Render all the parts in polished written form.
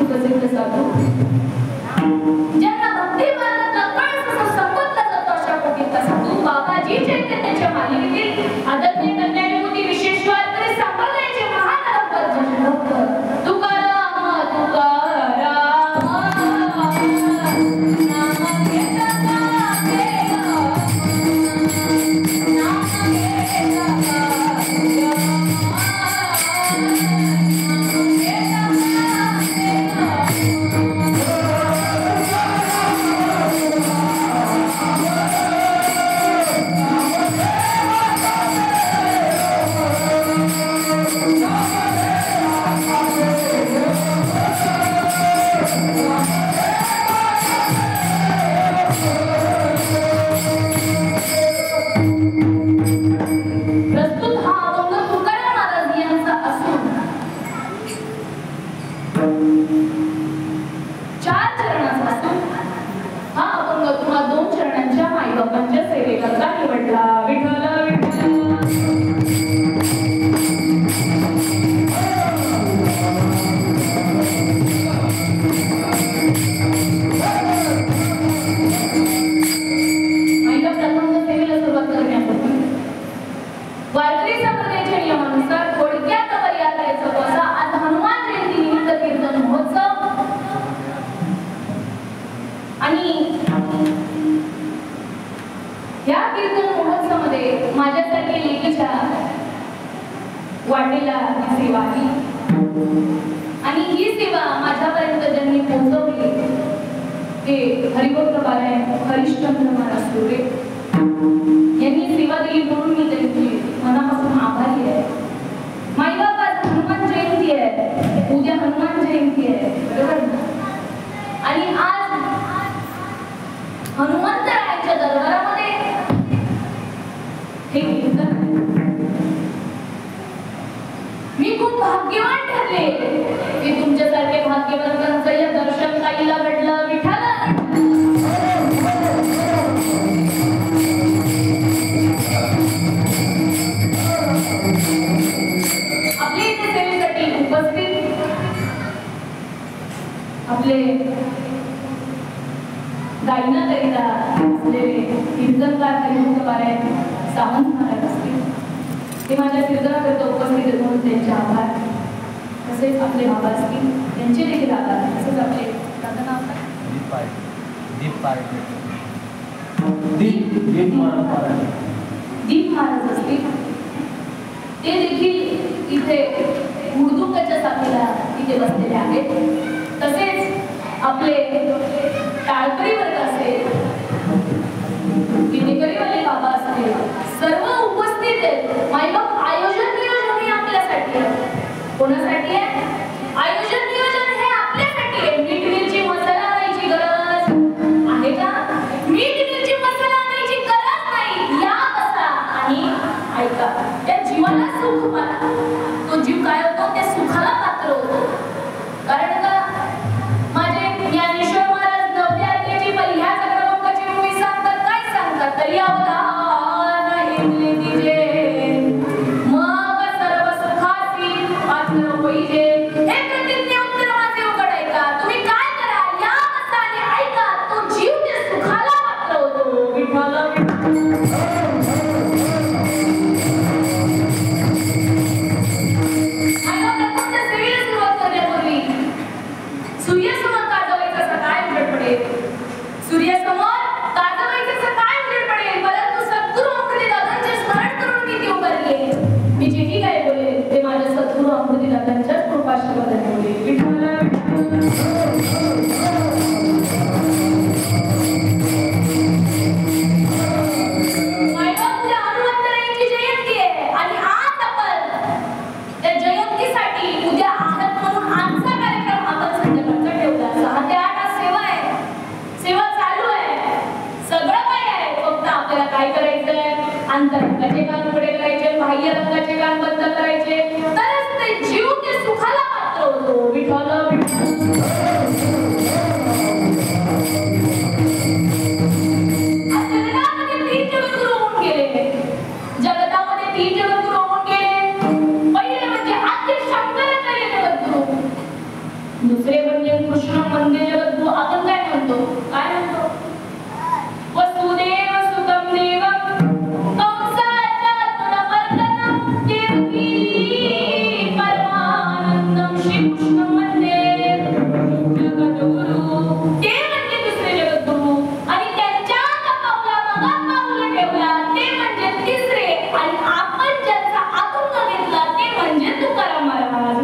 सुप्रसिद्ध साधू ज्यांना भक्ती मार्गातला कळस संपतला जातो अशा कोटीचा साधू बाबाजी चैतन्याच्या मालिकेतील आदरणीय कन्याविभूती विशेष वारकरी संप्रदायाचे महान भक्त तुकाराम वाटेला सेवा ही आणि ही सेवा माझ्यापर्यंत ज्यांनी पोहोचवली ते हरिभक्त पारायण हरिश्चंद्र महाराज सुरे यांनी सेवा दिली म्हणून मी त्यांची मनापासून आभारी आहे. माईबाप आज हनुमान जयंती आहे, उद्या हनुमान जयंती आहे बरोबर ना. आणि आज हनुमंतरायाच्या दरबारामध्ये हे कीर्तन मी खूप भाग्यवान ठरले की तुमच्यासारखे भाग्यवंतांचं या दर्शन काहीला घडलं. विठ्ठल आपले इथे सेवेसाठी उपस्थित आपले गायनाकरिता असलेले कीर्तनकार हरिभक्त पारायण सावंत महाराज असतील ते माझ्या कीर्तनाकरिता उपस्थित म्हणून त्यांचे आभार. तसेच आपले बाबा असतील त्यांचे देखील आभार. तसेच आपले त्याचं नाव काय दीप महाराज असतील ते देखील इथे मृदुंगाच्या साथीला इथे बसलेले आहेत. तसेच आपले टाळकरी वर्ग असेल किनेकरीवाले बाबा असतील सर्व उपस्थित आहेत. माईबाप आयोजन नियोजन हे आपल्यासाठी आहे. कोणासाठी आहे आयोजन नियोजन हे आपल्यासाठी आहे. मीठ मिरची मसाला आणायची गरज आहे का? मीठ मिरची मसाला आणायची गरज नाही. या बसा आणि ऐका. त्या जीवाला सुख मला तो जीव काय होतो त्या सुखाला पात्र होतो. कारण का माझे ज्ञानेश्वर महाराज नवते आज्ञेची पण ह्या चक्रवंकाची मूवी सांगतात काय सांगतात तर यावधान हिंदली तिजे मग सर्व सुखासी पात्र होईजे. हे प्रतिज्ञा उत्तर माझे उघड ऐका. तुम्ही काय करा या बसा आणि ऐका. तो जीव त्या सुखाला पात्र होतो. विठ्ठल सूर्यासमोर काजवायचं काय उजेड पडेल. सूर्यासमोर काजवायचं काय उजेड पडेल. परंतु सद्गुरू अमृतदादांचे स्मरण करून मी ती उभारली. मी जेही काय बोले ते माझ्या सद्गुरू अमृतदादांच्याच कृपाशीर्वादाने बोले. मायबापूच्या हनुमंतरायांची जयंती आहे आणि आज आपण त्या जयंतीसाठी उद्या आहत म्हणून आजचा कार्यक्रम आपण संध्याकाळचा ठेवला. 6 ते 8 आज सेवा आहे. सेवा चालू आहे. सगळं काय आहे. फक्त आपल्याला काय करायचंय अंतरंगाचे कान उघडे करायचे बाह्य रंगाचे कान बंद करायचे तरच ते जीव ते सुखाला पात्र होतो. विठ्ठल जगतामध्ये 3 जगद्गुरू होऊन गेले. जगतामध्ये 3 जगद्गुरू होऊन गेले. पहिले म्हणजे आद्य शंकराचार्य जगद्गुरू, दुसरे म्हणजे कृष्ण वंदे जगद्गुरु. आपण काय म्हणतो? काय म्हणतो? वसुदेव सुतं देवं कंसाचातुरमर्दनं देवकी परमानंदं श्रीकृष्ण वंदे जगद्गुरु. ते म्हणजे दुसरे जगद्गुरु आणि त्यांच्या पावला ठेवला ते म्हणजे तिसरे आणि आपण ज्यांचा आतंक घेतला ते म्हणजे तुकाराम महाराज.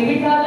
विठ्ठल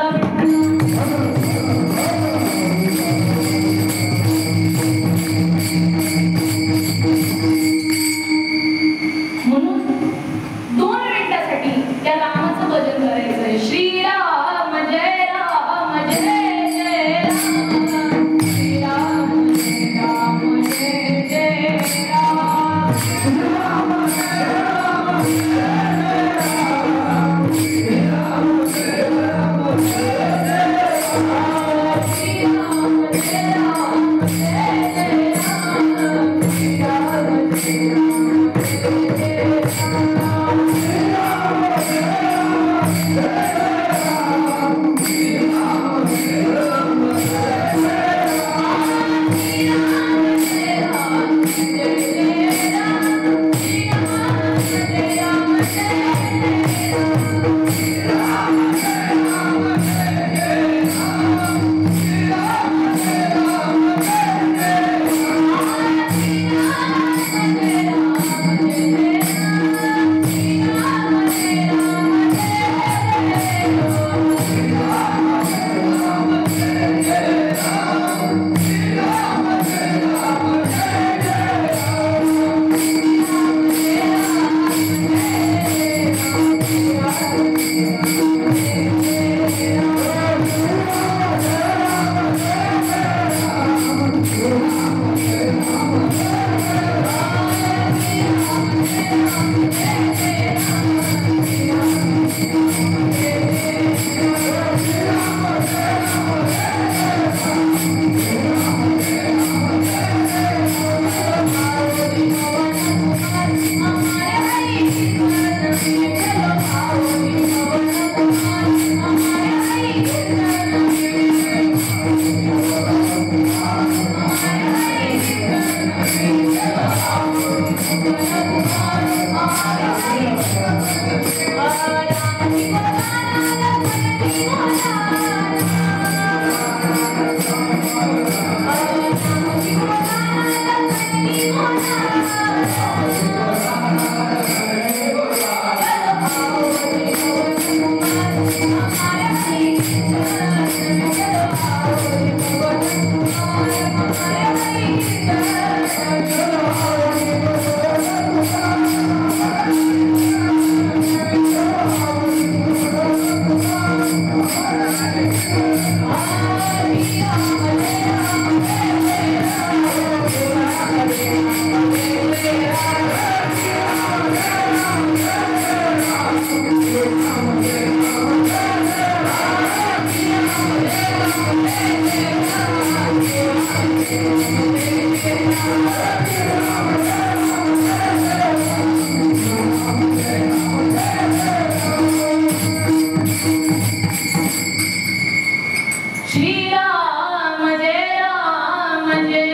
श्रीराम जय राम जय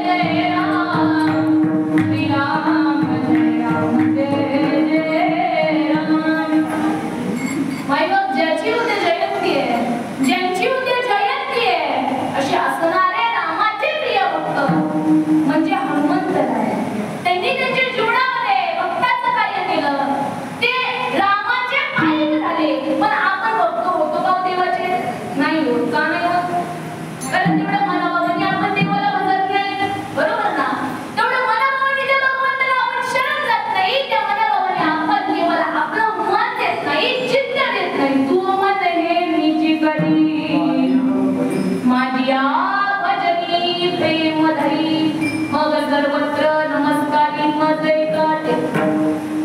जय राम, श्रीराम जय राम जय जय राम. मायबाप ज्याची उद्या जयंती आहे, ज्यांची उद्या जयंती आहे, असे असणारे रामाचे प्रिय भक्त म्हणजे हनुमंतराय. त्यांनी त्यांच्या जीवनामध्ये भक्ताचं कार्य केलं, ते रामाचे पायक झाले. पण आपण भक्त होतो का देवाचे? नाही होत. का नाही होत? कारण तेवढं मनाभावाने आपण देवाला भजत नाही, बरोबर ना? तेवढं मनाभावाने त्या भगवंताला आपण शरण जात नाही, त्या मनाभावाने आपण देवाला आपलं मन देत नाही, चित्त देत नाही. तू मन हे मीची करी माझी भजनी प्रेम धरी, मग सर्वत्र नमस्कारी मजे काटे.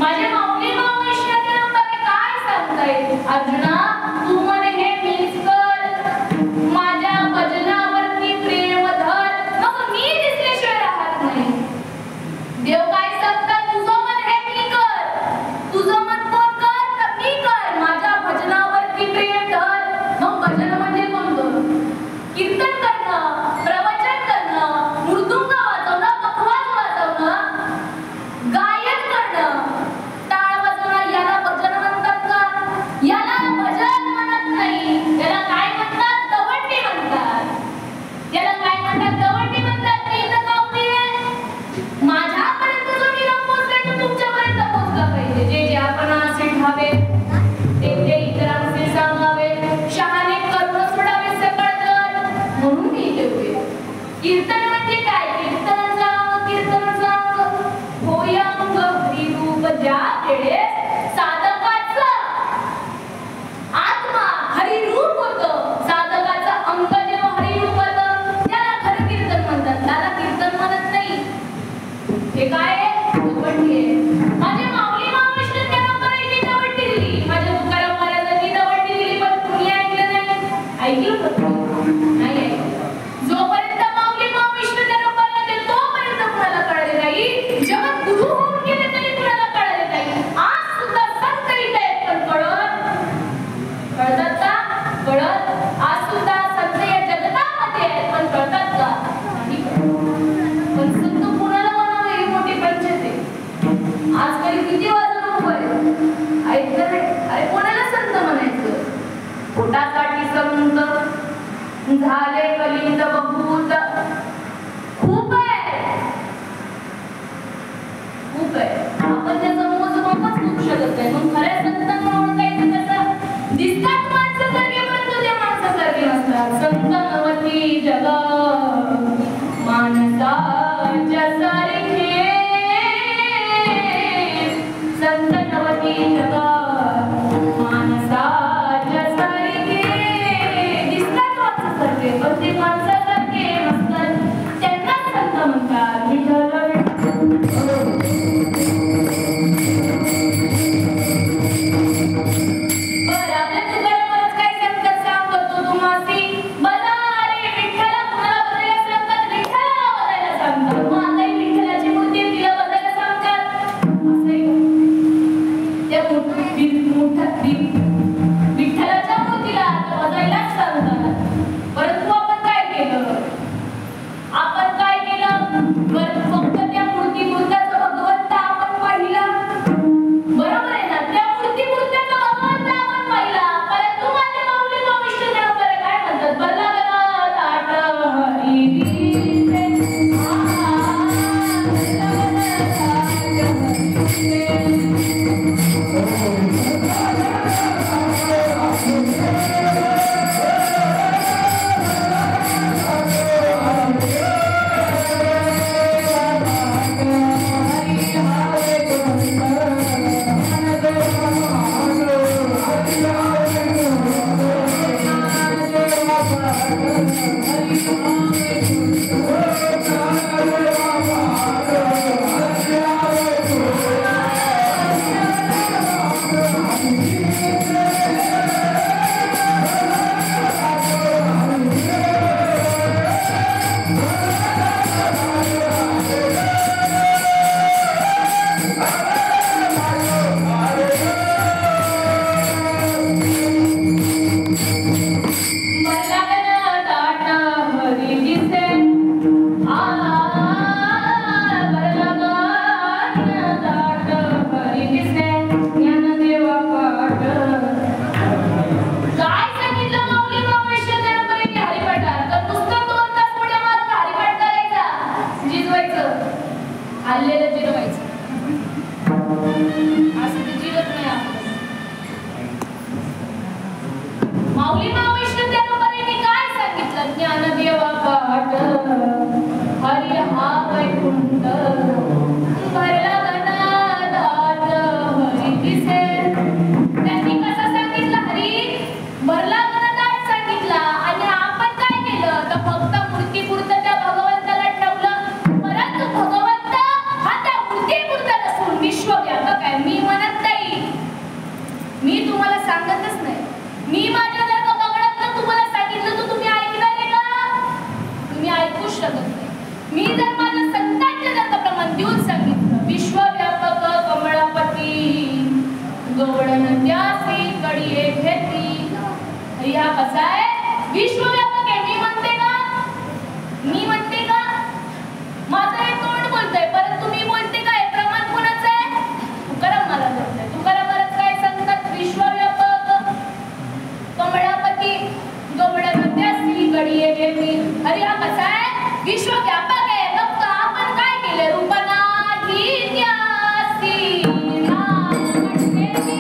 माझे माऊली माऊलीश्वरी नंबरे काय सांगताय? अर्जुना तू मन हे मीच कर, माझ्या भजनावरती प्रेम धर, मग मी दिसल्याशिवाय राहत नाही. देव काय सांगतात? तुझं मन हे मी कर, तुझं मन कोण कर? तर मी कर. माझ्या भजनावरती प्रेम धर. मग भजन म्हणजे कोणतं? कीर्तन करणं, प्रवचन करणं, मृदुंग वाजवणं, पखवाज वाजवणं, गायन करणं, टाळ वाजवणं, याला भजन म्हणतात का? याला भजन म्हणत नाही. याला काय म्हणतात? दवंडी म्हणतात. याला काय म्हणतात? दवंडी म्हणतात. मी इथं गाऊ नये, माझ्यापर्यंत जो निरोप पोहोचला तो तुमच्यापर्यंत पोहोचला पाहिजे. जे जे आपण असे ठावे ते ते इतरांचे सांगावे, शहाणे करून सोडावे सकळ जग, म्हणून मी इथे उभे. कीर्तन म्हणजे काय? कीर्तन सांग होयंग हरिरूप ज्या वेळेस साधकाचं आत्मा हरिरूप होतं, साधकाचं अंग जेव्हा हरिरूप होतं, त्याला खरं कीर्तन म्हणतात. त्याला कीर्तन म्हणत नाही. हे काय आहे? दवंडी आहे. माझे माऊली माऊलीश्वर त्यांना करायची दवंडी दिली, माझ्या तुकाराम महाराजांनी दवंडी दिली, पण तुम्ही ऐकलं नाही. ऐकलं का तुम्ही? नाही ऐकलं. जोपर्यंत माऊली माऊलीश्वर त्यांना करायचे तोपर्यंत कुणाला कळले नाही. जेव्हा गुरु होऊन गेले तरी कुणाला कळले नाही. आज सुद्धा संत इथे आहेत, पण कळतात का? कळत. आज सुद्धा संत या जगतामध्ये आहेत, पण कळतात का? नाही कळत. पण संत कुणाला म्हणावं ही मोठी पंचायत आहे. आजकाल किती वाजून उभं आहे ऐकलं नाही. अरे कोणाला संत म्हणायचं? पोटासाठी संत झाले कलिंद बभूत. खूप आहे, खूप आहे. आपण त्याचं मोजमापच करू शकत नाही. मग खऱ्या संतांना ओळखायचं कसं? दिसतात माणसासारखे, परंतु ते माणसासारखे नसतात. संत नवती जग माणसाच्या सारखे, संत नवती जग माणसाच्या सारखे. दिसतात माणसासारखे, पण ते माणसासारखे नसतात. त्यांना संत म्हणतात. विठ्ठल बरं, आपल्या तुकारामालाच काय सांगतात? सांगतो तुम्हासी बल माऊली मावैष्ण त्यानुसार मी काय सांगितलं ज्ञानदेवा पाठ हरी हा वैकुंठ भरला गणादात हरी दिसे. त्यांनी कसं सांगितलं हरी भरला गणादात सांगितला आणि आपण काय केलं तर फक्त मूर्तीपुरतं त्या भगवंताला ठेवलं. परंतु भगवंत हा त्या मूर्तीपुरता नसून विश्वव्यापक आहे. मी म्हणत नाही, मी तुम्हाला सांगतच नाही, मी माझ्या जर का बघण्यात तुम्हाला सांगितलं तर तुम्ही ऐकणार आहे का? तुम्ही ऐकू शकत नाही. मी जर माझ्या संतांच्या जर का प्रमाण देऊन सांगितलं विश्वव्यापक कमळापती गवळण त्यासी कडिये घेती. या कसा आहे विश्वव्यापक आहे. मी म्हणते का? मी म्हणते का? माझं हे तोंड बोलतंय परंतु मी बोलते काय प्रमाण कोणाचं आहे? तुकाराम मला बोलतोय. तुकाराम महाराज काय सांगतात? विश्वव्यापक कमळापती गवळण त्यासी कडिये घेती. अरे हा कसा आहे विश्वव्यापक आहे. फक्त आपण काय केलं रूपना ही त्यासी नाम घेती.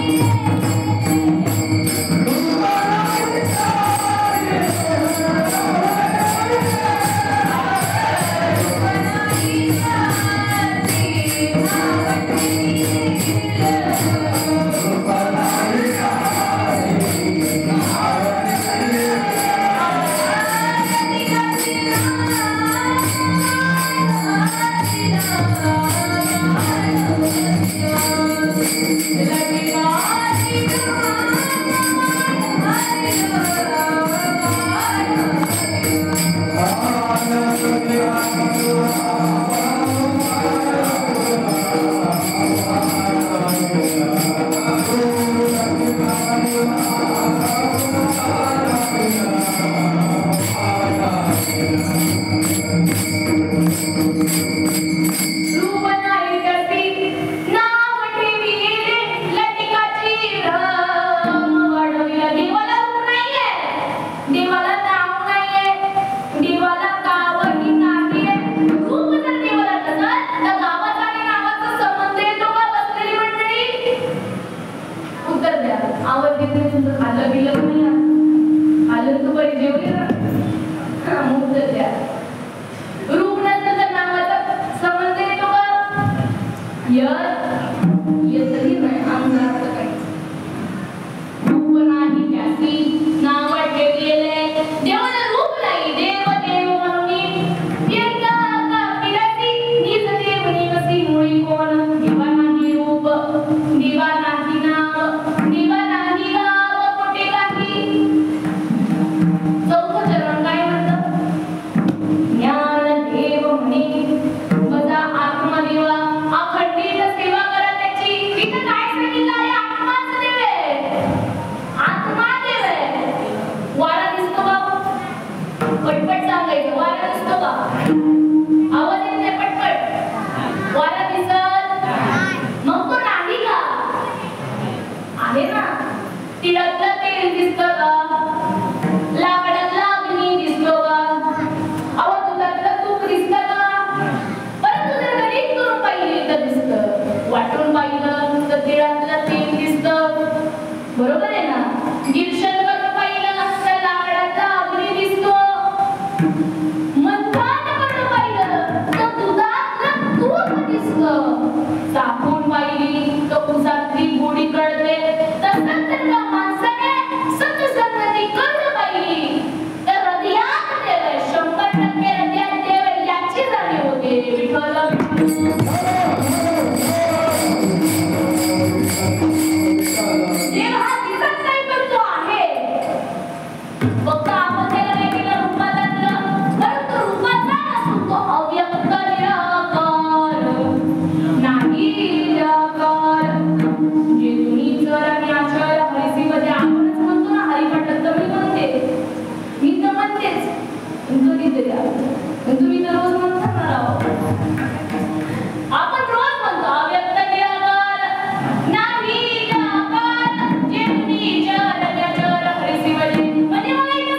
म्हणजे मला इथे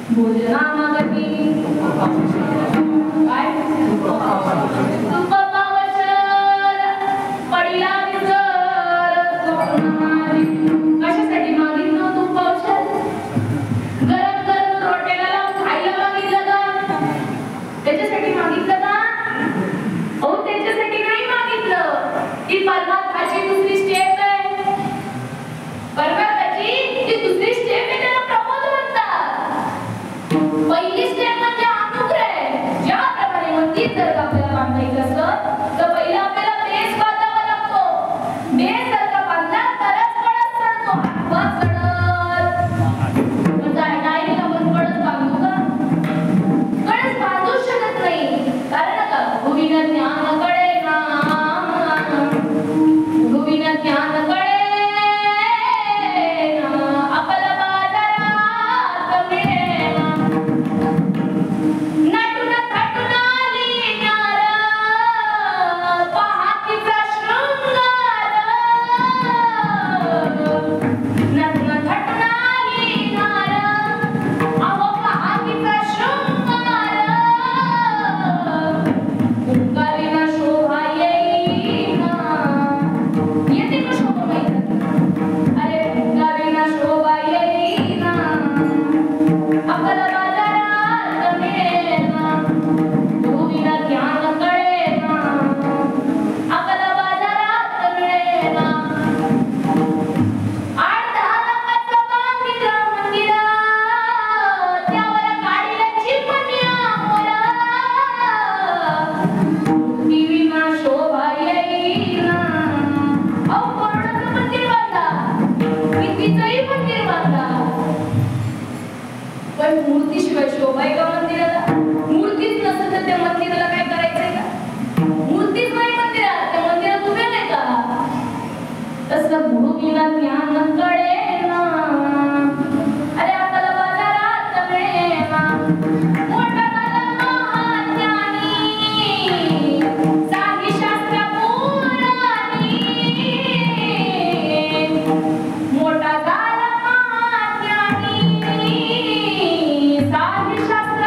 भोजनामागती काय तुप पावशर पडिला विसर स्वप्नारी. कशासाठी मागितलं तुप पावशर? गरम गरम रोट्याला लावून खायला मागितलं का? त्याच्यासाठी मागितलं का? अहो त्याच्यासाठी नाही मागितलं. ती परमार्थाची दुसरी स्टेप आहे. परमार्थाची ती दुसरी स्टेप आहे, त्याला प्रबोध म्हणतात. पहिली स्टेप म्हणजे अनुग्रह आहे. ज्याप्रमाणे मंदिर जर आपल्याला बांधायचं असतं तर पहिला आपल्याला बेस बांधावा लागतो. बेस जर का बांधला तरच कळस चढतो. हातभार चढत म्हणजे डायरेक्ट आपण कळस बांधू का? कळस बांधू शकत नाही. कारण का भूमीला ज्ञान कळे ना, भूमीला ज्ञान कळे ना, आपला बाजारात मिळे ना. नटून थटून आली न्यार, पहातीचा शृंगार. नटून थटून आली न्यार, अहो पहातीचा शृंगार. ओंकारिना शोभा येईना. येते का शोभा माहिती? अरे ओंकारिना शोभा येईना, आपला बाजारात मिळेना. भूमीला ज्ञान कळेना, आपला बाजारात मिळेना. 8-10 लाखाचं मंदिर, त्यावर काढीला चिमण्या मोरा. मूर्तीविना शोभा येईना. अहो करोडाचं मंदिर बांधा, कितीचंही मंदिर बांधा, पण मूर्तीशिवाय शोभा आहे का मंदिराला? मूर्तीच नसेल तर त्या मंदिराला काय करायचंय का? मूर्तीच नाही मंदिरात, त्या मंदिरात उभे नाही का? तसं भूमीला ज्ञान कळेना, अरे आपल्याला बाजारात मिळेना. मोठा झाला महाज्ञानी, साधी शास्त्र पुराणी. मोठा झाला महाज्ञानी, साधी शास्त्र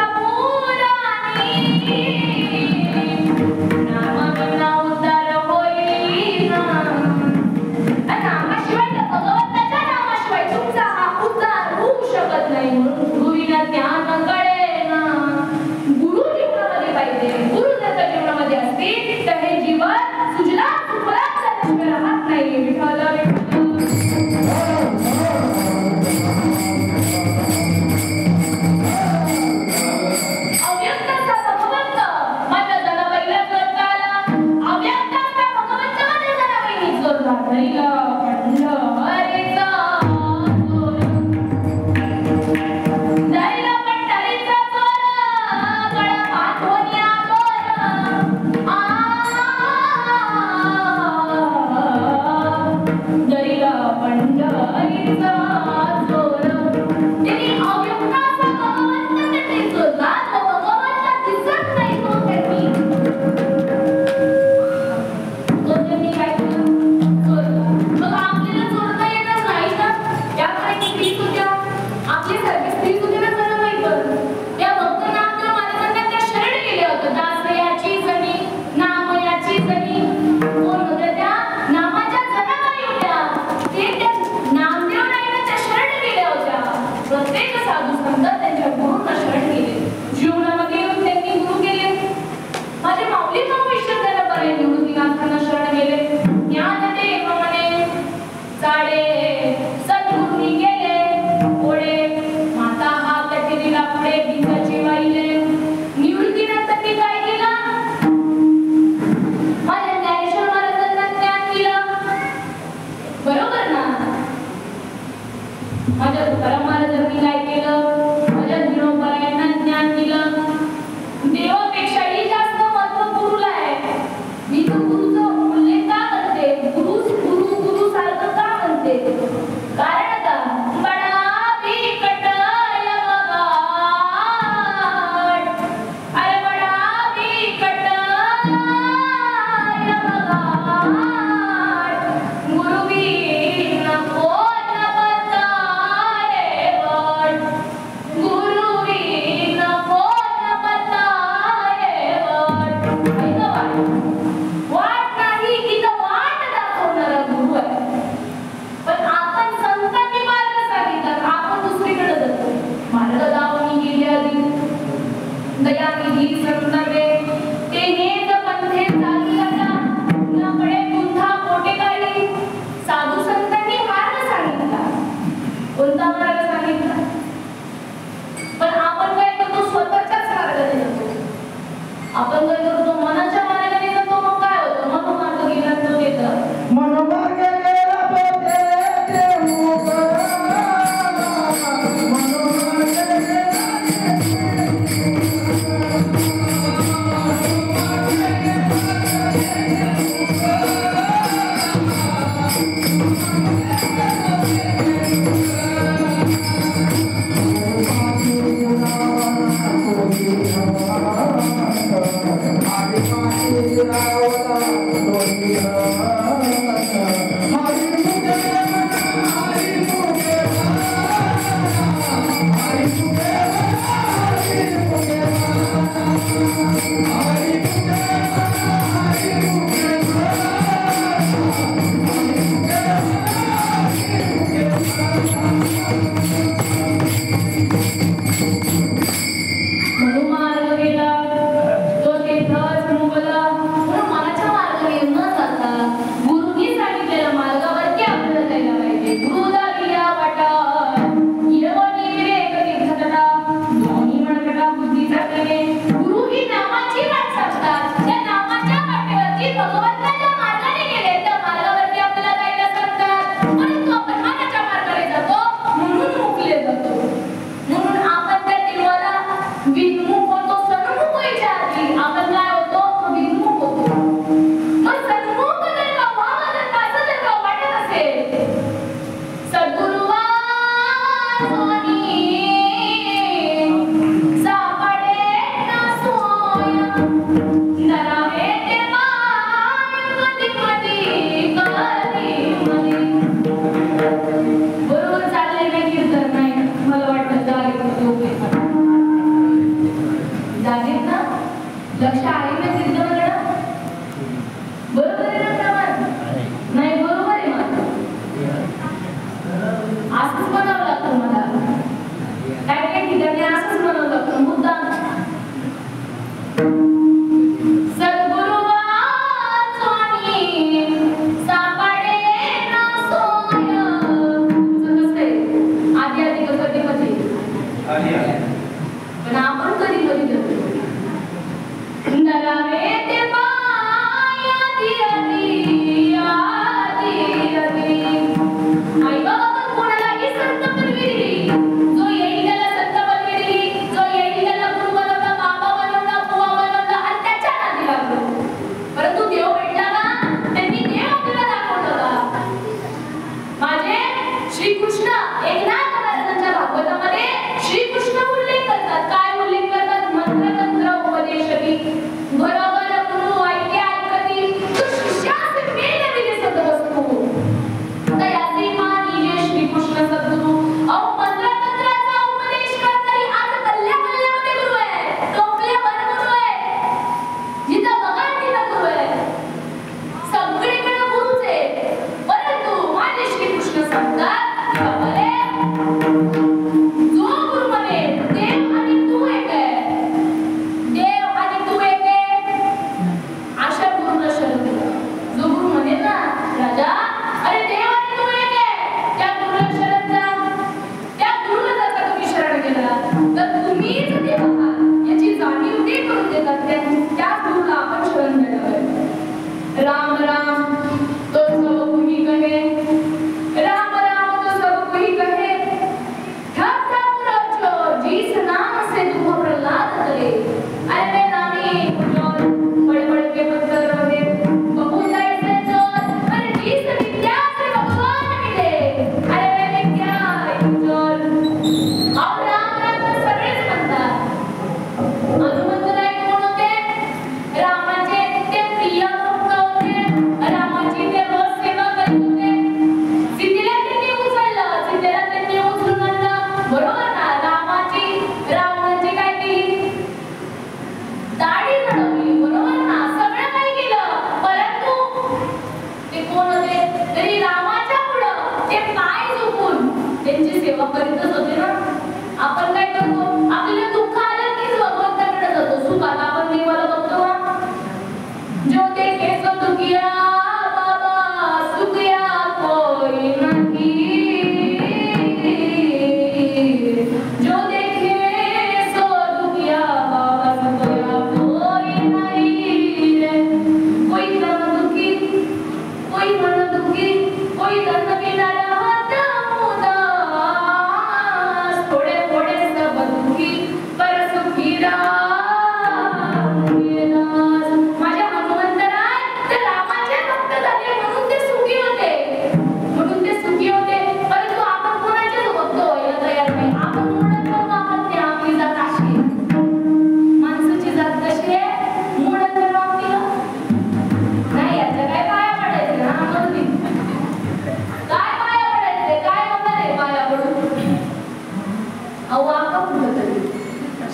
अहो वाका कुठं तरी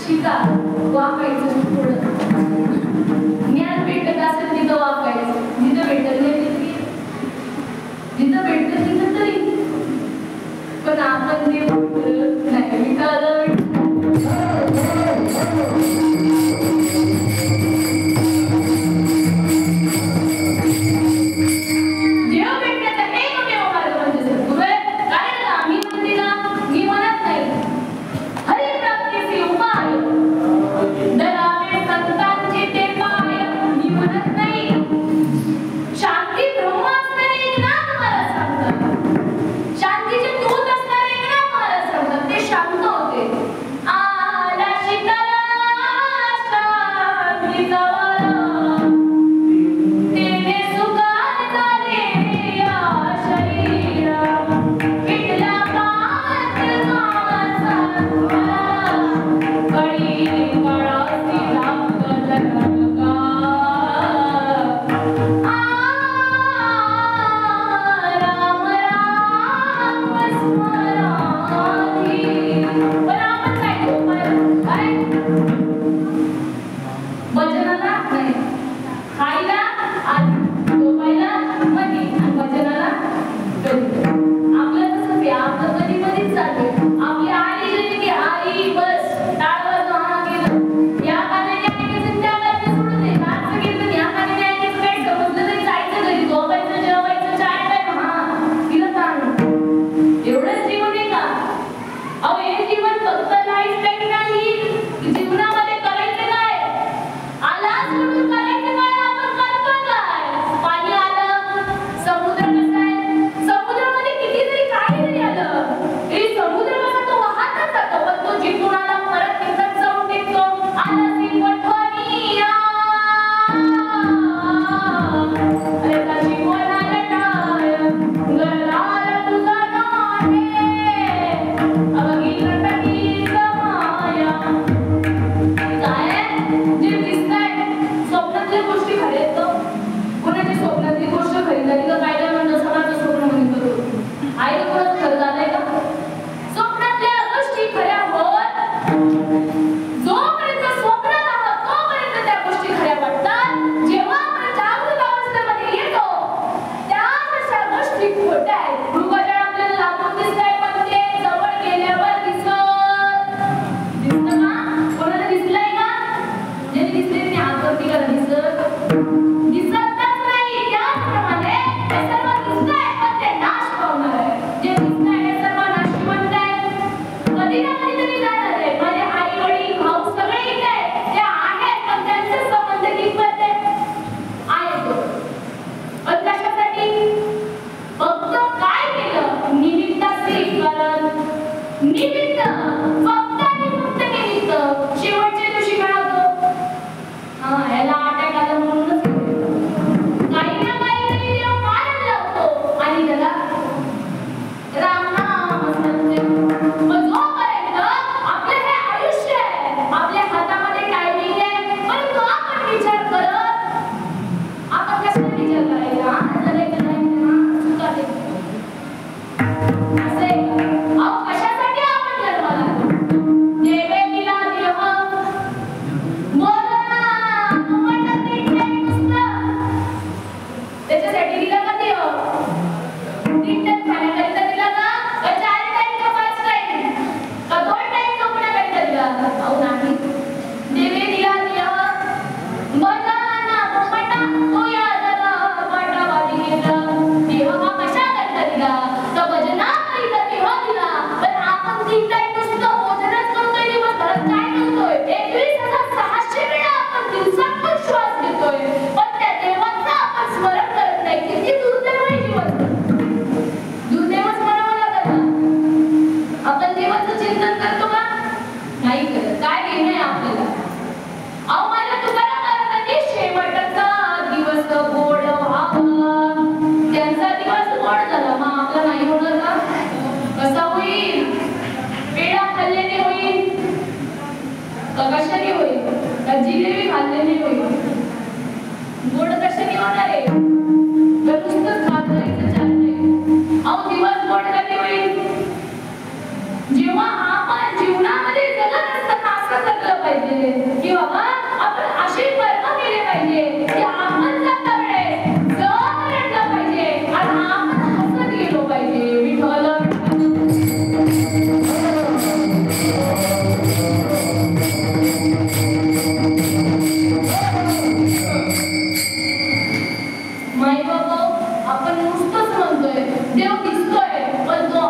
शिका वाकायचं थोडं ज्ञान भेटत असेल तिथं वाकायचं जिथं भेटत नाही जिथं भेटत तिथं तरी पण आपण ते नाही विकायला जिलेबी खाल्लेली होईल गोड कशाने होणार आहे तर नुसतं खाल्लं चाललंय अहो दिवस गोड कधी होईल जेव्हा आपण जीवनात असं जगलं पाहिजे की बाबा आपण असे कर्म केले पाहिजे की आपण जगता वेळेस जग रडलं पाहिजे आणि आपण हसत गेलो पाहिजे. विठ्ठल माई बाबा आपण नुसतंच म्हणतोय देव दिसतोय पण तो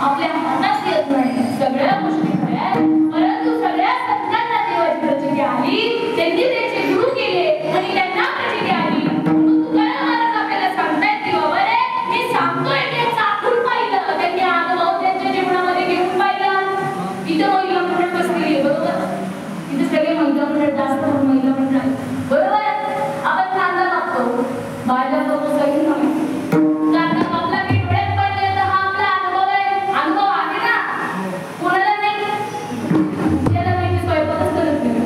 आपल्या हातात येत नाही. सगळ्या गोष्टी खऱ्या परंतु सगळ्या संतांना देवाची प्रचिती आली त्यांनी त्यांचे गुरु केले आणि त्यांना प्रचिती आली. म्हणून तुकाराम महाराज आपल्याला सांगतायत की बाबा रे मी सांगतोय ते चाखून पाहिलं त्यांनी अनुभव त्यांच्या जीवनामध्ये घेऊन पाहिला. इथं महिला मंडळ बसलेली बरोबर इथे सगळे महिला मंडळ जास्त महिला मंडळ बरोबर आपण कांदा कापतो भाज्या करतो सगळी कांदा कापला की डोळ्यात पडले तर हा आपला अनुभव आहे. अनुभव आहे ना कोणाला नाही ज्याला माहिती स्वयंपाकच करत नाही.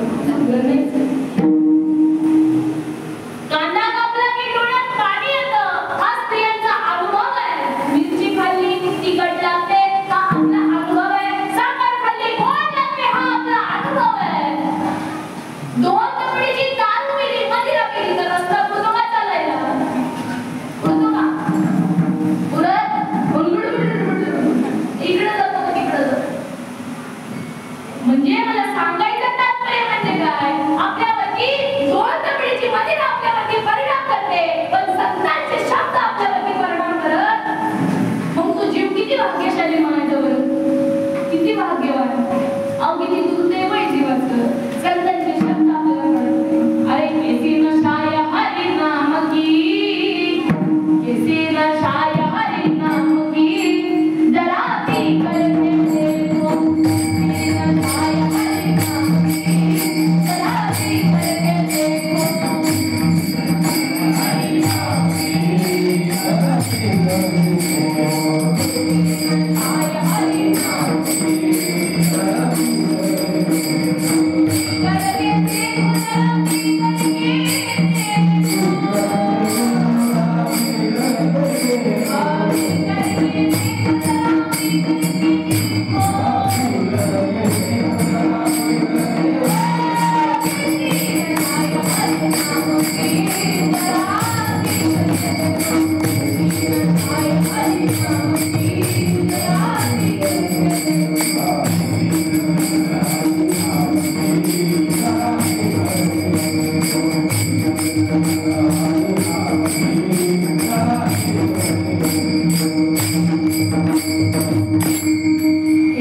कांदा कापला की डोळ्यात पाणी येतं हा स्त्रियांचा अनुभव आहे. मिरची खाल्ली तिखट लागते हा आपला अनुभव आहे. साखर खाल्ली गोड लागते हा आपला अनुभव आहे. दोन कपडीची दारू पिली मदिरा पिली तर रस्ता होतो का चालायला होतो का पुरत इकडे जातो का तिकडे जातो. म्हणजे मला सांगायचं तात्पर्य म्हणजे काय आपल्यावरती दोन कपडीची मदिरा आपल्यावरती परिणाम करते पण संतांचे शब्द आपल्यावरती परिणाम करत. मग तो जीव किती भाग्यशाली म्हणायचं बरं किती भाग्यवान अहो किती दुर्दैव आहे जीवाचं. संतांचे शब्द आपल्याला कळत अरे कैसी नशाय हरि नाम की कैसी नशाय हरि नाम की जरा भी करके देखो कैसी नशाय हरि नाम की जरा भी करके देखो हरि नाम की जरा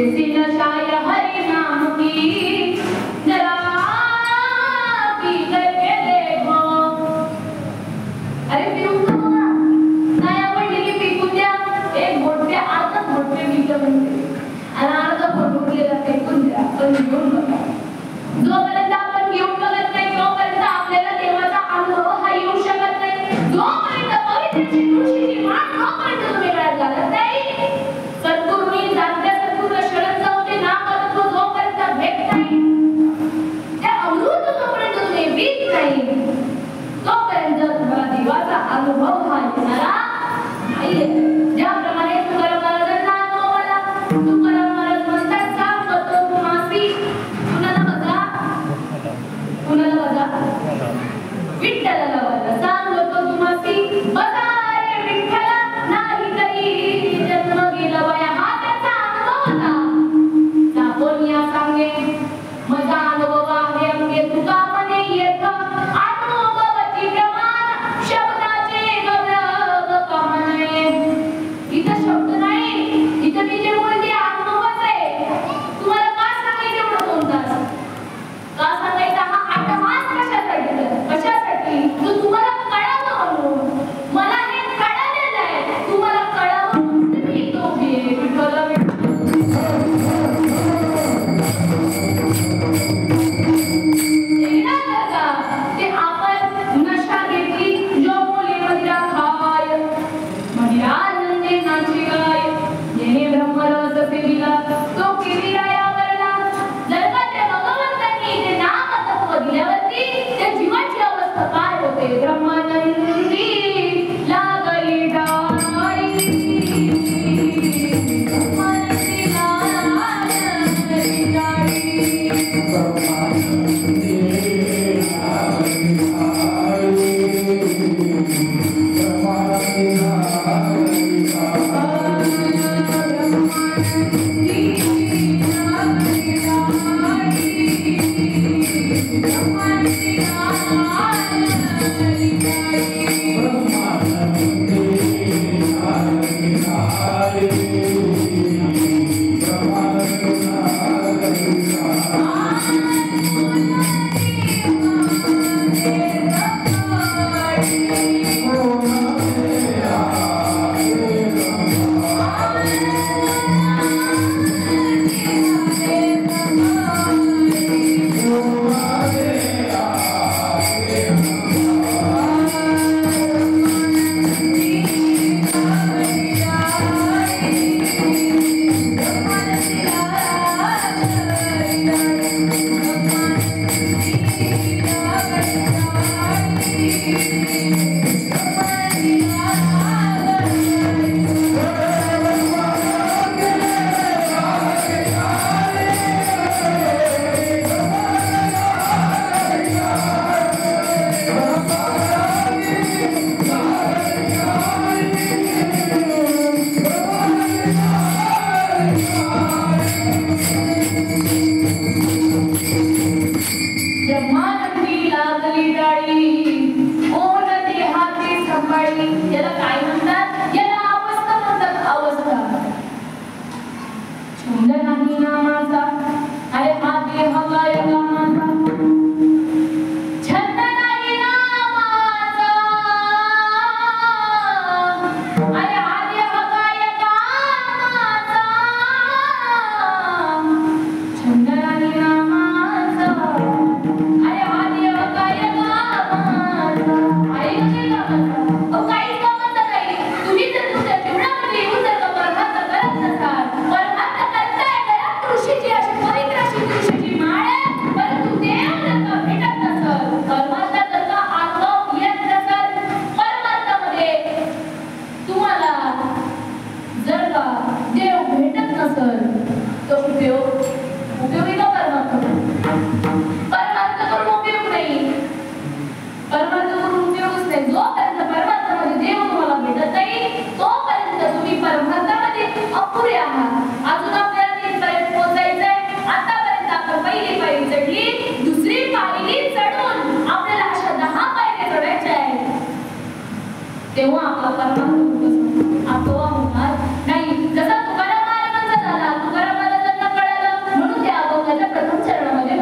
भी नशाय हरि नाम की जरा भी जोपर्यंत आपण घेऊन बघत नाही तोपर्यंत आपल्याला देवाचा अनुभव हा येऊ शकत नाही. जोपर्यंत पवित्रची तुळशीची माळ जोपर्यंत तुम्ही गळ्यात घालत नाही सद्गुरूंनी जाणत्या सद्गुरूला शरण जाऊन ते नाम करतो जोपर्यंत भेट नाही त्या अमृत जोपर्यंत तुम्ही पीत नाही तोपर्यंत तुम्हाला देवाचा अनुभव हा येणारा नाहीये. ज्याप्रमाणे तुकाराम महाराजांना अनुभव आला तुकाराम महाराज म्हणतात सांगतो तुम्हासी कुणाला बघा तेव्हा आपला परमार्थ आपोआ होणार नाही. जसा तुकाराम महाराजांचा झाला, तुकाराम महाराजांना कळालं म्हणून त्या अभंगाच्या प्रथम चरणामध्ये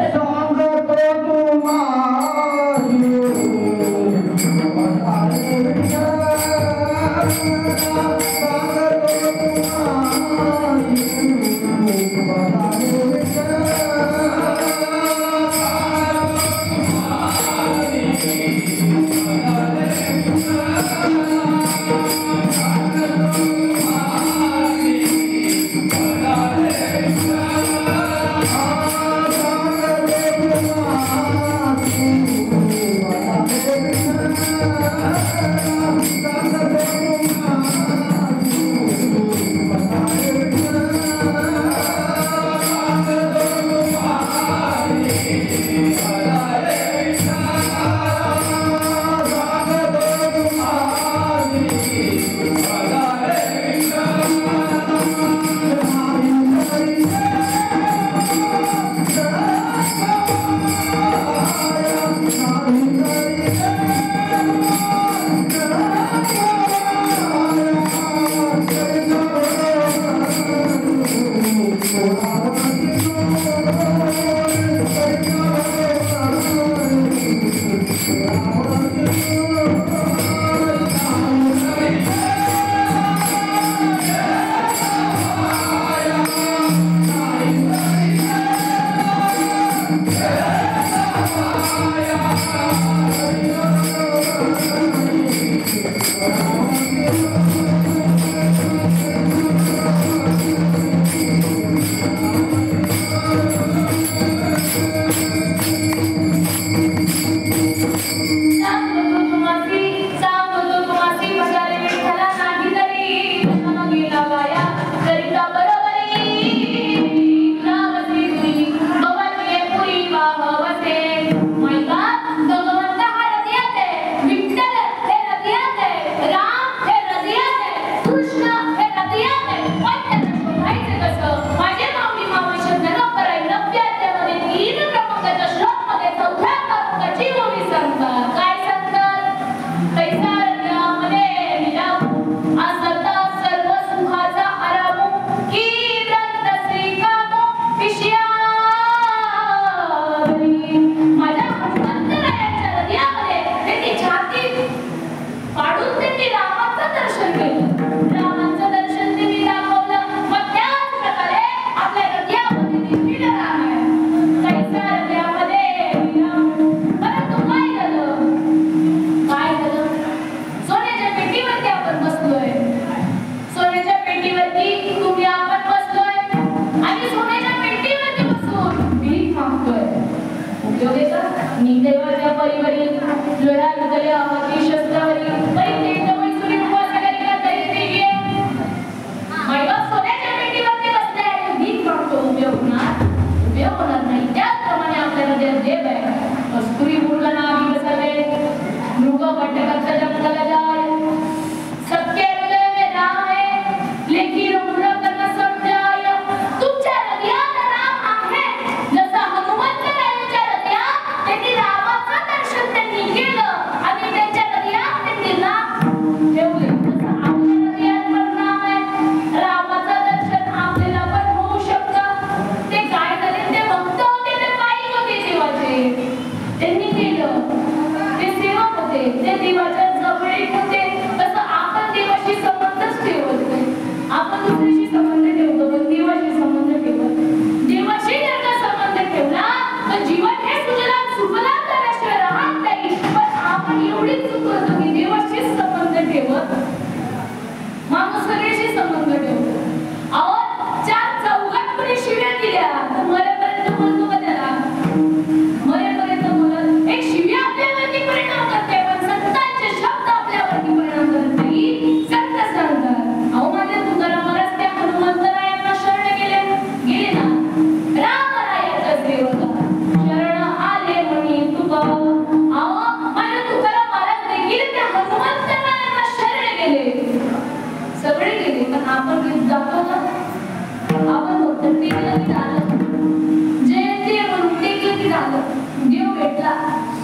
देव भेटला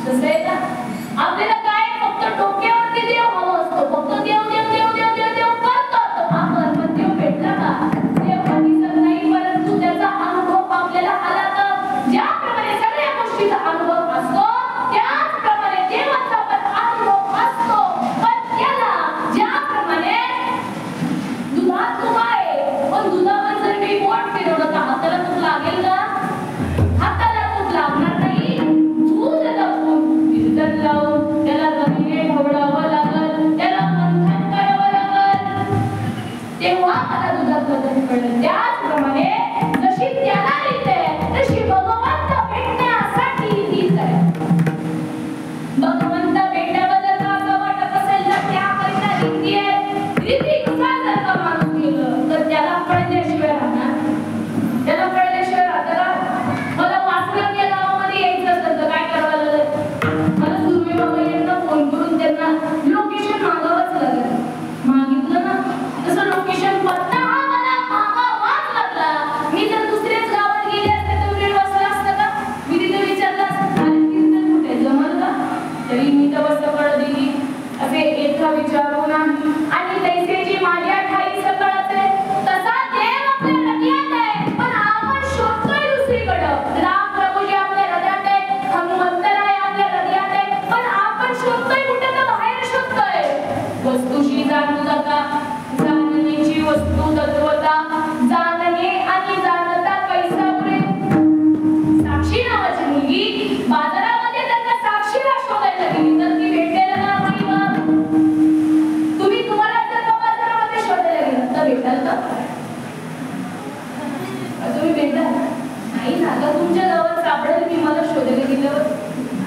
तसं आहे ना आपल्याला काय फक्त डोक्यावरती देव हवं असतो फक्त तुमच्या जवळ सापडेल की मला शोधायला गेल्यावर?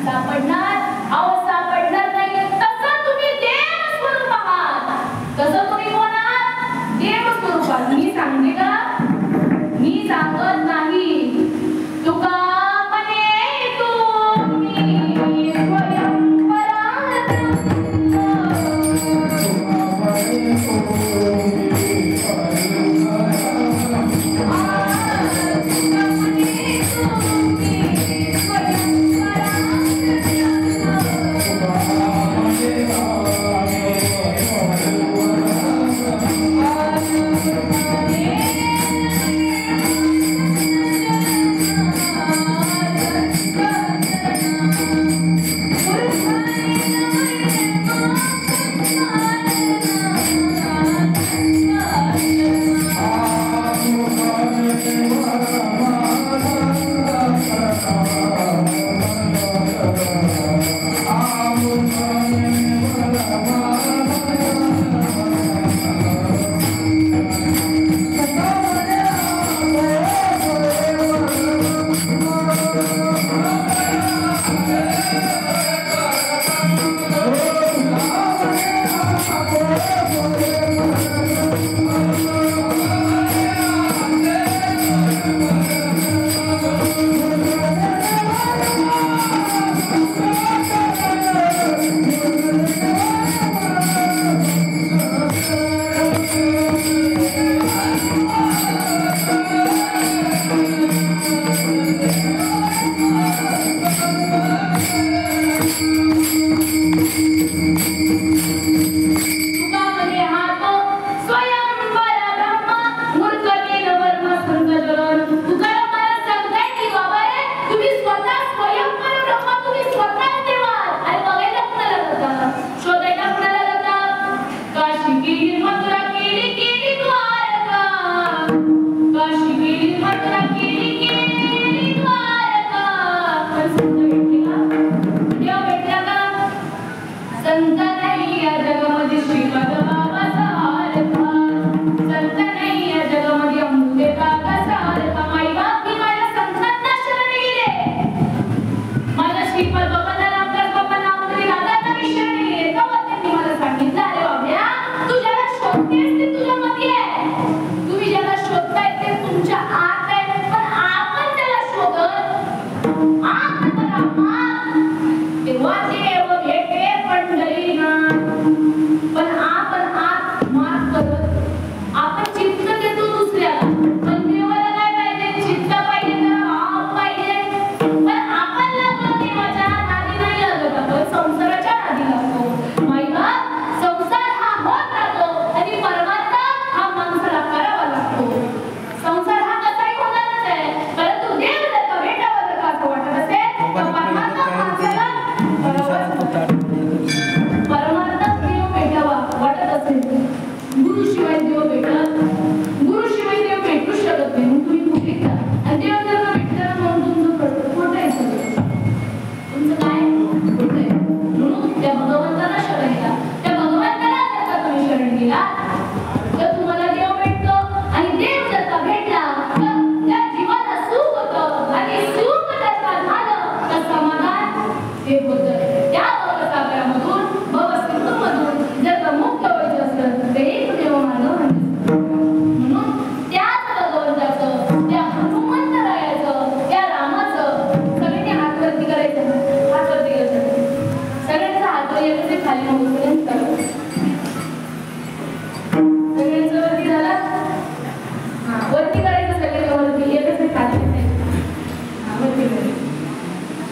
सापडणार? अहो सापडणार नाही. तसं तुम्ही देव स्वरूप आहात. तसं तुम्ही कोण आहात? देव स्वरूपात. मी सांगते का? मी सांगत नाही. तुका म्हणे तुम्ही स्वयंवरात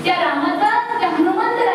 त्या रामाचा त्या हनुमंत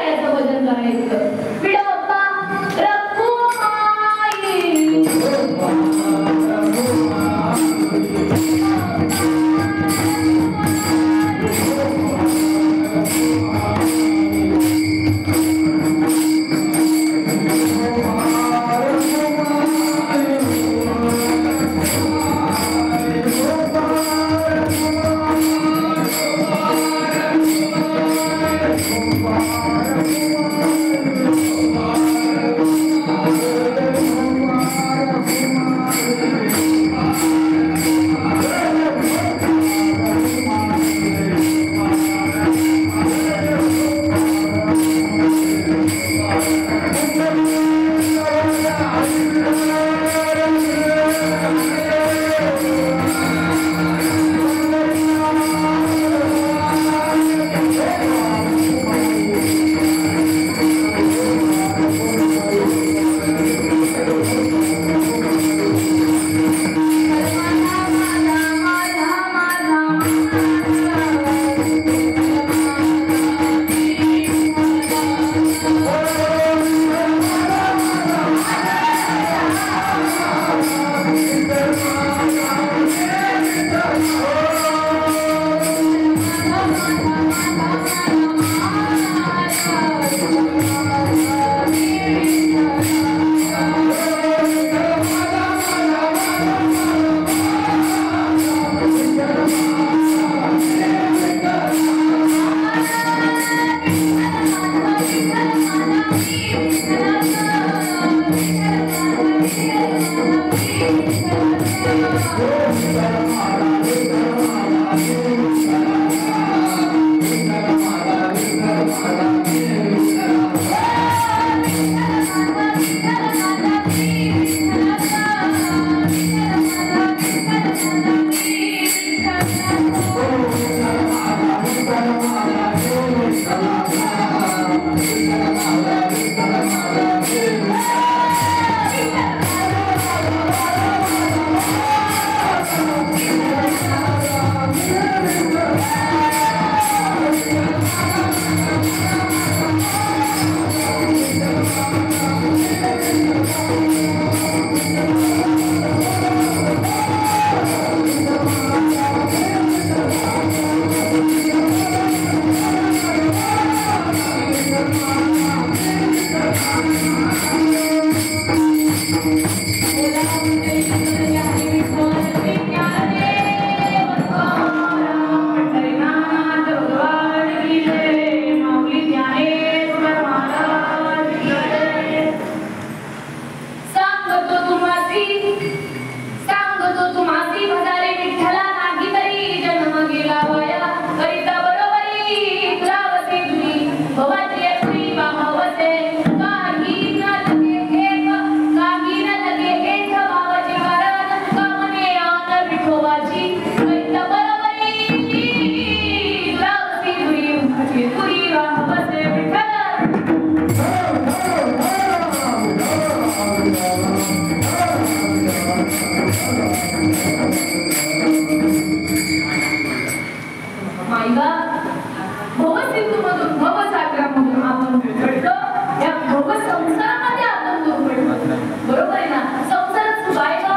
भवसिंधूमधून भवसागरामधून आपण घडलो, या भवसंसारामध्ये आपण दूर पडलो. बरोबर आहे ना? संसारात सुख आहे का?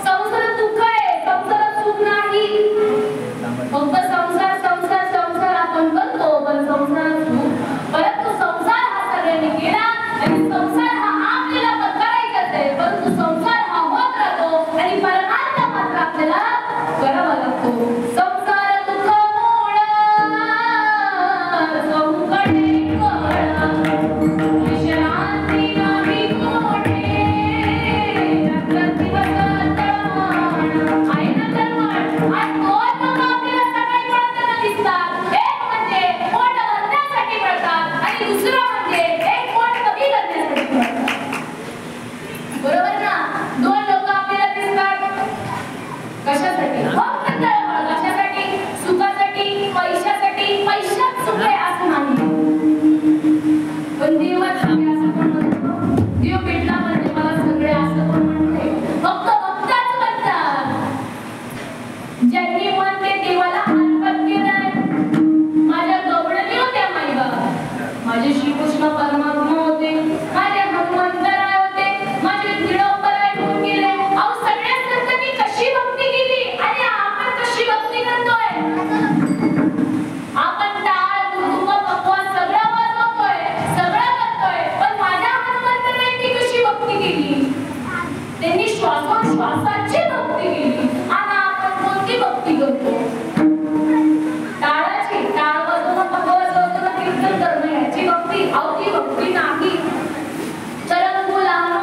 संसारात दुःख आहे, संसारात सुख नाही. फक्त संसार संसार संसार आपण करतो, पण संसारात सुख. परंतु संसार हा सगळ्यांनी केला आणि संसार हा आपल्याला पण करायचाच आहे, परंतु संसार हा होत राहतो आणि परमार्थ मात्र आपल्याला करावा लागतो. संसार दुःख मूळ संकटे कळा, विश्रांती नाही कोठे, प्रतिदिवस तळमळ आहे ना तळमळ. आज दोन लोक आपल्याला सकाळी पळताना दिसतात. एक म्हणजे पोट भरण्यासाठी पळतात आणि दुसरं म्हणजे एक पोट कमी करण्यासाठी पळतात. बरोबर ना? दोन लोक आपल्याला दिसतात कशासाठी? फक्त तळमळ. कशासाठी? सुखासाठी, पैशासाठी. पैशात सुख आहे असं नाही, पण देवात सुख आहे असं पण म्हणतो. देव भेटला म्हणजे मला सगळे असं पण म्हणते. फक्त भक्ताच म्हणतात. ज्यांनी मन ते देवाला अर्पण केलंय. माझ्या गवळणी होत्या माईबा, माझे श्रीकृष्ण परमात्मा होते, माझे हनुमंतराय होते, माझे निळोपराय होऊन गेले. अहो सगळ्या संतांनी कशी भक्ती केली आणि आपण कशी भक्ती करतोय? आपण टाळ मृदुंग पकवान सगळं वाजवतोय, सगळं करतोय, पण माझ्या हनुमंतरायांनी कशी भक्ती केली? त्यांनी श्वासोश्वासाची भक्ती केली. आणि आपण कोणती भक्ती करतो? टाळाची. टाळ वाजवणं, पकवान वाजवणं, कीर्तन करणं याची भक्ती. अहो ती भक्ती नाही. चरण मुलानो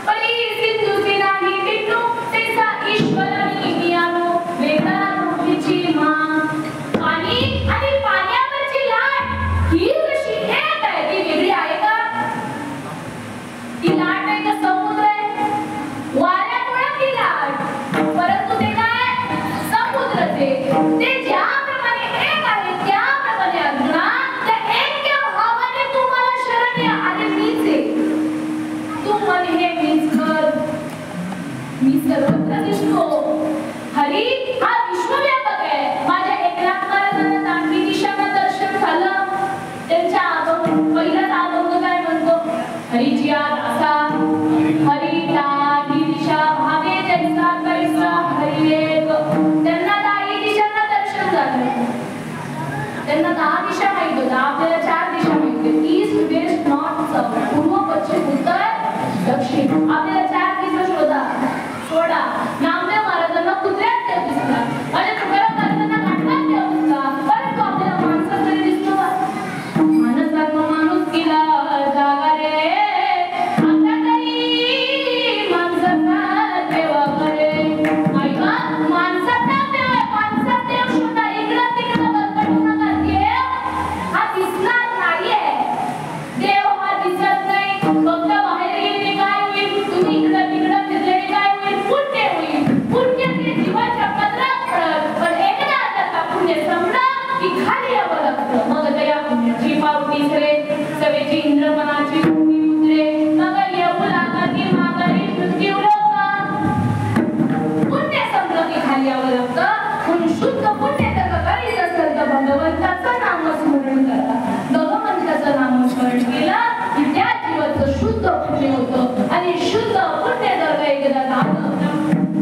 परी सिंधुची नाही टिटू, तेचा ईश्वरानी मियानो वेगळा नोंदीची मान. पाणी आणि पाण्यावरची लाट ही कशी एक आहे, ती वेगळी आहे का? ती लाट आहे का समुद्र आहे? वाऱ्यामुळे ती लाट, परंतु ते काय? समुद्र. ते ज्याप्रमाणे एक आहे त्याप्रमाणे अर्जुना त्या ऐक्य भावाने तू मला शरण ये. अरे मीच आहे, तू मन हे मीच कर. मी सर्वत्र दिसतो. हरी हा विश्वव्यापक आहे. माझ्या एकनाथ महाराजांना दांडी दिशांना दर्शन झालं. त्यांच्या पहिलाच अभंग काय म्हणतो? हरीची आत असा, हरी दाही दिशा भावे जैसा कैसा हरिवेग. त्यांना दाही दिशांना दर्शन झालं. त्यांना 10 दिशा माहित होत्या, आपल्याला 4 दिशा माहित होत्या. ईस्ट वेस्ट नॉर्थ साऊथ, पूर्व पश्चिम उत्तर दक्षिण. आपल्याला 4 दिशा शोधा. सोडा. नामदेव महाराजांना कुत्र्यात देव दिसला, आणि तुकाराम महाराजांना घाटात देव दिसला, परंतु आपल्याला माणसात तरी दिसतो का? माणसात माणूस केला जागा रे, आता तरी माणसात देवा करे. ऐका, माणसात देव आहे, माणसात देव शोधा. इकडं तिकडं बरकटू नका. देव हा दिसणार नाहीये. देव हा दिसत नाही. फक्त बाहेर गेले काय होईल? तुम्ही इकडं तिकडं फिरले काय होईल? पुण्य होईल. पुण्य ते जीवाच्या पदरात पडत, पण एकदा आता पुण्य संपलं की खाली यावं लागतं. मग दया पुण्याची पावती सरे, सवेची इंद्रमनाची भूमी उतरे. मग येऊ लागती माघारी मृत्यू लोका. पुण्य संपलं की खाली यावं लागतं. म्हणून शुद्ध पुण्य जर करायचं असेल तर भगवंताचं नामस्मरण करा. भगवंताचं नामस्मरण केलं की त्या जीवाचं शुद्ध पुण्य होतं. आणि शुद्ध पुण्य जर काही एकदा झालं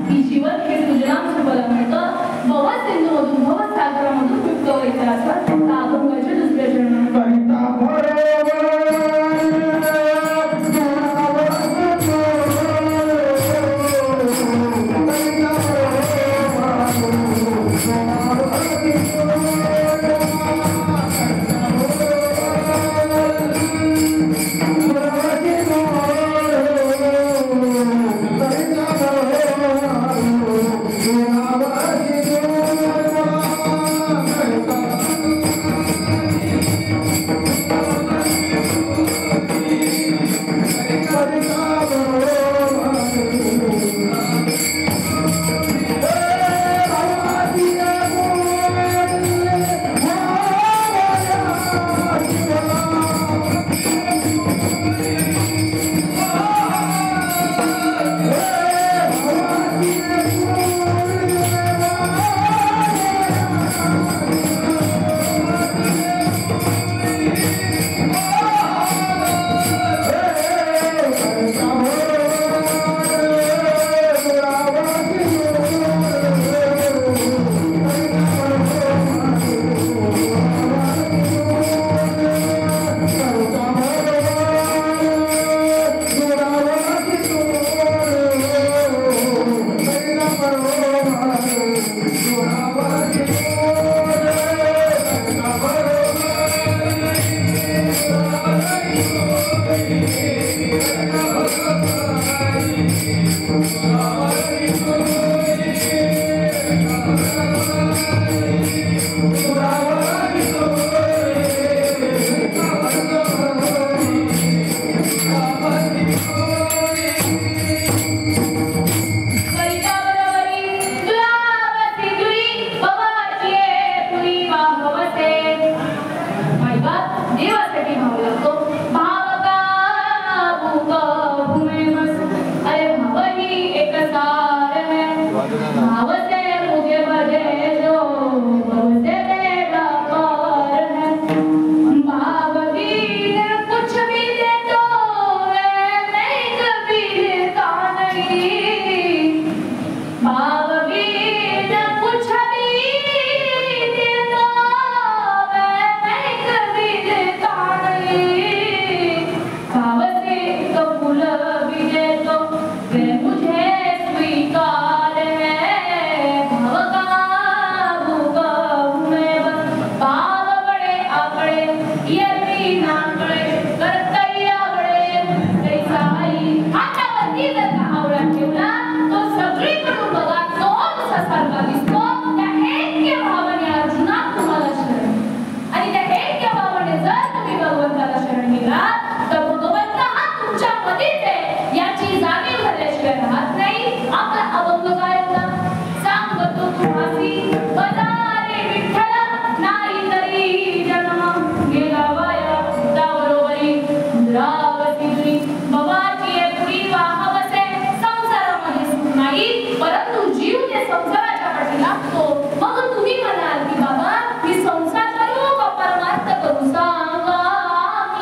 की जीवन हे सुजलाम सुफलाम होतं. भवसिंधूमधून भवसागरामधून मुक्त व्हायचं असं अभंगाच्या दुसऱ्या चरणात.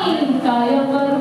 मी काय करू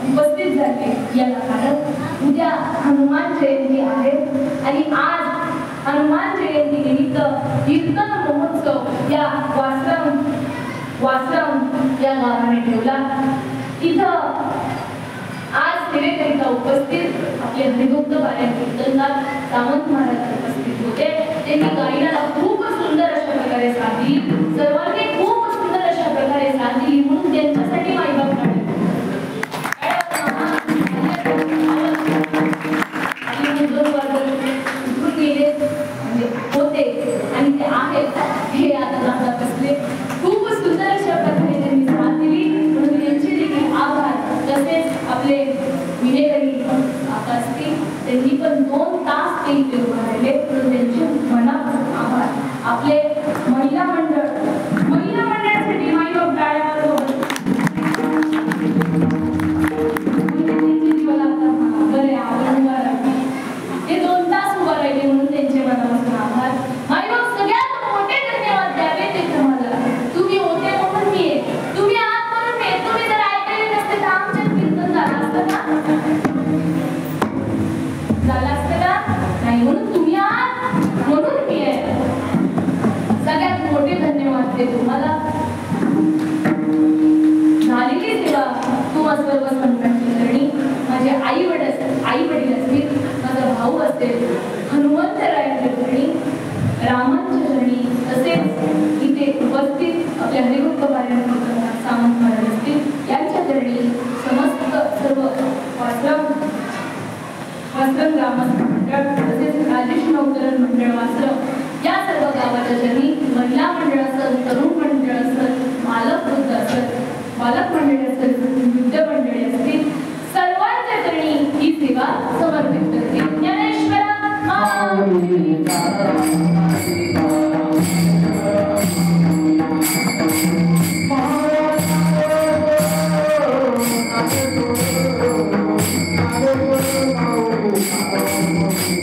उपस्थित झाले याला कारण उद्या हनुमान जयंती आहे आणि आज हनुमान जयंती निमित्त कीर्तन महोत्सव या वासरम या गावाने ठेवला. इथं आज सेवेकरिता उपस्थित आपले हरिभक्त पारायण कीर्तनकार सावंत महाराज उपस्थित होते. त्यांनी गायनाला खूप सुंदर अशा प्रकारे साथ दिली. सर्वांनी खूप सुंदर अशा प्रकारे साथ दिली म्हणून त्यांच्यासाठी माईबाप काढले होते आणि ते आहेत हे आता लक्षात असले. खूप सुंदर अशा प्रकारे त्यांनी साथ दिली म्हणून त्यांचे देखील आभार. तसेच आपले विनेकरी आता असतील त्यांनी पण 2 तास ते इथे उभे राहिले म्हणून त्यांचे मनापासून आभार. आपले महिला मंडळासाठी माईबाप टाळ्या वाजवून बरे आवडणार ते 2 तास उभा राहिले म्हणून त्यांचे मनापासून आभार. माईबाप सगळ्यात मोठे धन्यवाद द्यावे ते तुम्हाला. तुम्ही होते म्हणून मी आहे, तुम्ही आहात म्हणून मी. तुम्ही जर ऐकले नसते तर आमच्यात कीर्तन झालं असतं का? नाही. म्हणून तुम्ही आहात म्हणून मी आहे. सगळ्यात मोठे धन्यवाद ते तुम्हाला. झालेली सेवा तुम्हा सर्व संतांची चरणी. माझे आई वडील असतील, माझा भाऊ असेल, हनुमंतरायांच्या चरणी, रामांच्या चरणी, तसेच इथे उपस्थित आपल्या हरिभक्त पारायण कीर्तनकार सावंत महाराज असतील यांच्या चरणी, समस्त सर्व वासरम ग्रामस्थ मंडळ तसेच राजेश नवकरण मंडळ वासरम या सर्व गावाच्या चरणी, महिला मंडळ असेल, तरुण मंडळ असेल, बालक मंडळ असेल, वृद्ध मंडळी असतील, सर्वांच्या चरणी ही सेवा समर्पित करते. ज्ञानेश्वरा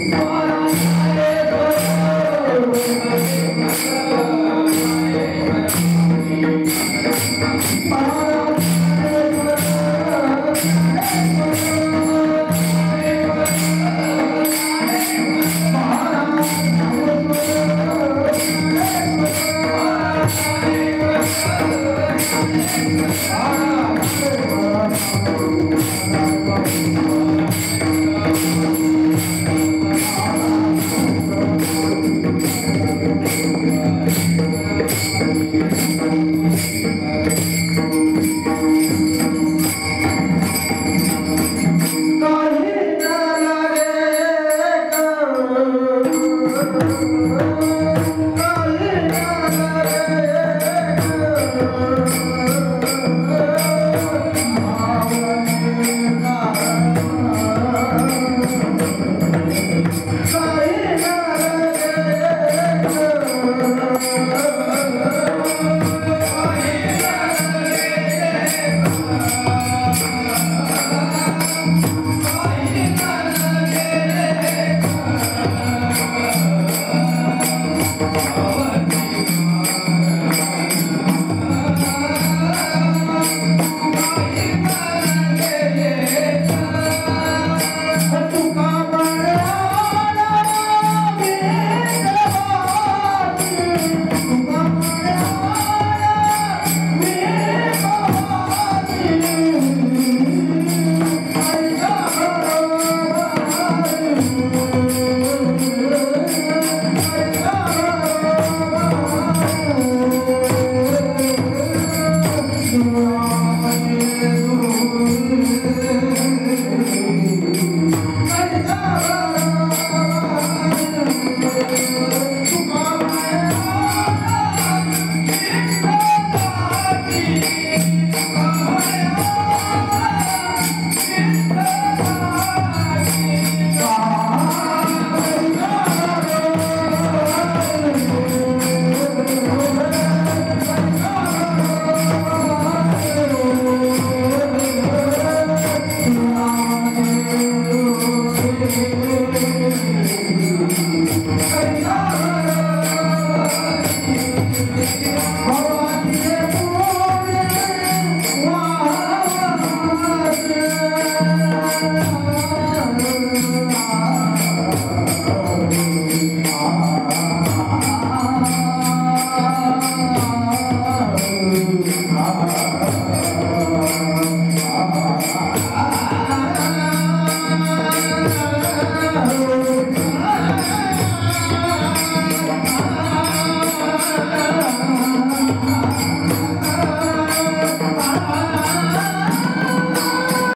Oh,